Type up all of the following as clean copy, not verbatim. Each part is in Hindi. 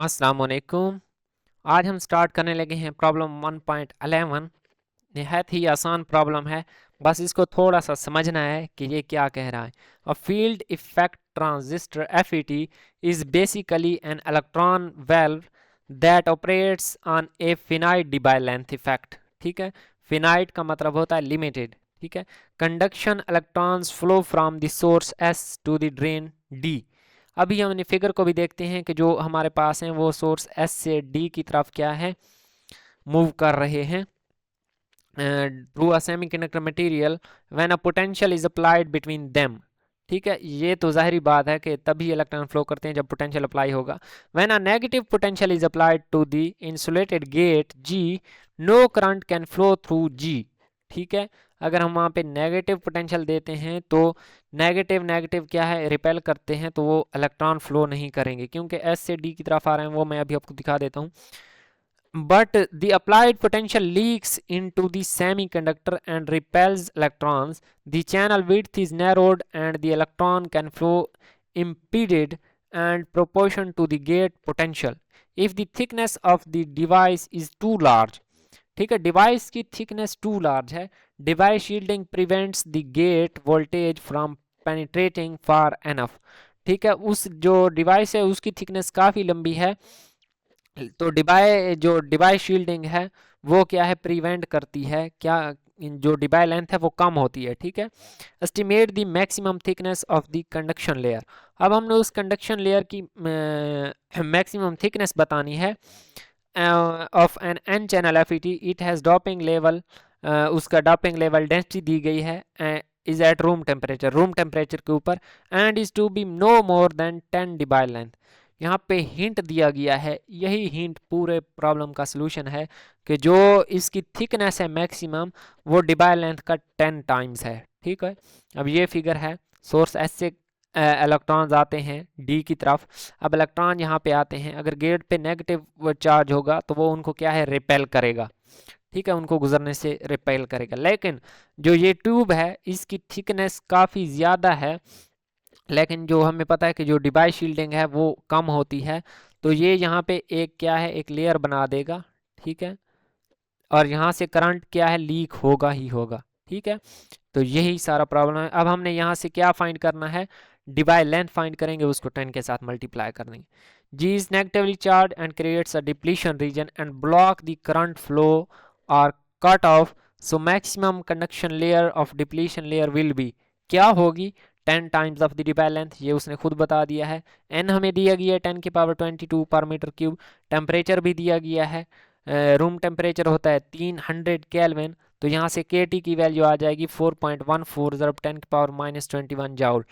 अस्सलाम वालेकुम। आज हम स्टार्ट करने लगे हैं प्रॉब्लम 1.11। निहायत ही आसान प्रॉब्लम है, बस इसको थोड़ा सा समझना है कि ये क्या कह रहा है। A field effect transistor FET is basically an electron valve that operates on a finite Debye length effect. ठीक है, फिनाइट का मतलब होता है लिमिटेड। ठीक है, conduction electrons flow from the source S to the drain D। अभी हम फिगर को भी देखते हैं कि जो हमारे पास हैं वो सोर्स S से D की तरफ क्या है, मूव कर रहे हैं through a semiconductor material when a potential is applied between them. ठीक है, ये तो जाहिर बात है कि तभी इलेक्ट्रॉन फ्लो करते हैं जब पोटेंशियल अप्लाई होगा। When a negative potential is applied to the insulated gate G, no current can flow through G। ठीक है, अगर हम वहाँ पे नेगेटिव पोटेंशियल देते हैं तो नेगेटिव नेगेटिव क्या है, रिपेल करते हैं, तो वो इलेक्ट्रॉन फ्लो नहीं करेंगे क्योंकि S से D की तरफ आ रहे हैं। वो मैं अभी आपको दिखा देता हूँ। But the applied potential leaks into the semiconductor and repels electrons. The channel width is narrowed and the electron can flow impeded and proportion to the gate potential if the thickness of the device is too large. ठीक है, डिवाइस की थिकनेस टू लार्ज है, device shielding prevents the gate voltage from penetrating far enough. ठीक है, उस जो डिवाइस है उसकी थिकनेस काफ़ी लंबी है, तो जो डिवाइस शील्डिंग है वो क्या है, प्रिवेंट करती है क्या, जो डिवाइस लेंथ है वो कम होती है। ठीक है, estimate the maximum thickness of the conduction layer. अब हमने उस कंडक्शन लेयर की मैक्सिमम थिकनेस बतानी है of an n channel FET। It has doping level, उसका डॉपिंग लेवल डेंसिटी दी गई है is at room temperature, room temperature के ऊपर, and is to be no more than 10 Debye length. यहाँ पे हिंट दिया गया है, यही हिंट पूरे प्रॉब्लम का सलूशन है कि जो इसकी थिकनेस है मैक्सिमम वो डिबाई लेंथ का 10 टाइम्स है। ठीक है, अब ये फिगर है, सोर्स S से इलेक्ट्रॉन्स आते हैं D की तरफ। अब इलेक्ट्रॉन यहाँ पे आते हैं, अगर गेट पे नेगेटिव चार्ज होगा तो वो उनको क्या है, रिपेल करेगा। ठीक है, उनको गुजरने से रिपेल करेगा। लेकिन जो ये ट्यूब है इसकी थिकनेस काफ़ी ज़्यादा है, लेकिन जो हमें पता है कि जो डिवाइस शील्डिंग है वो कम होती है, तो ये यहाँ पे एक क्या है, एक लेयर बना देगा। ठीक है, और यहाँ से करंट क्या है, लीक होगा ही होगा। ठीक है, तो यही सारा प्रॉब्लम है। अब हमने यहाँ से क्या फाइंड करना है, डिवाइस लेंथ फाइंड करेंगे, उसको 10 के साथ मल्टीप्लाई कर देंगे। G is negatively charge and creates a depletion region and block the current flow और cut off, so maximum conduction layer of depletion layer will be क्या होगी, 10 times of the device length. ये उसने खुद बता दिया है। एन हमें दिया गया है 10 की पावर 22 पर मीटर क्यूब। टेम्परेचर भी दिया गया है, रूम टेम्परेचर होता है 300 केल्विन, तो यहाँ से के टी की वैल्यू आ जाएगी 4.14 ज़रब 10 की पावर -21 जाउल।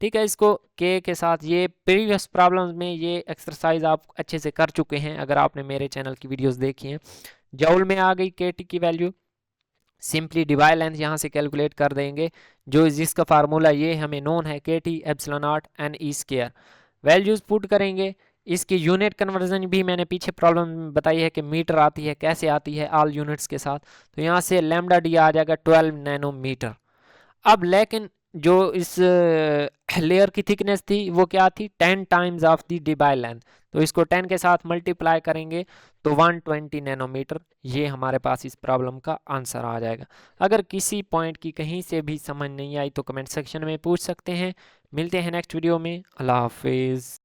ठीक है, इसको के साथ, ये प्रीवियस प्रॉब्लम्स में ये एक्सरसाइज आप अच्छे से कर चुके हैं अगर आपने मेरे चैनल की वीडियोस देखी हैं। जाउल में आ गई के टी की वैल्यू, सिंपली डिवाइस लेंथ यहाँ से कैलकुलेट कर देंगे, जो जिसका फार्मूला ये हमें नोन है, k T epsilon naught n e square. Values put करेंगे। इसकी यूनिट कन्वर्जन भी मैंने पीछे प्रॉब्लम में बताई है कि मीटर आती है, कैसे आती है, ऑल यूनिट्स के साथ। तो यहाँ से लैम्डा डी आ जाएगा 12 नैनोमीटर। अब लेकिन जो इस लेयर की थिकनेस थी वो क्या थी, 10 times of the Debye length, तो इसको 10 के साथ मल्टीप्लाई करेंगे तो 120 नैनोमीटर। ये हमारे पास इस प्रॉब्लम का आंसर आ जाएगा। अगर किसी पॉइंट की कहीं से भी समझ नहीं आई तो कमेंट सेक्शन में पूछ सकते हैं। मिलते हैं नेक्स्ट वीडियो में। अल्लाह हाफिज़।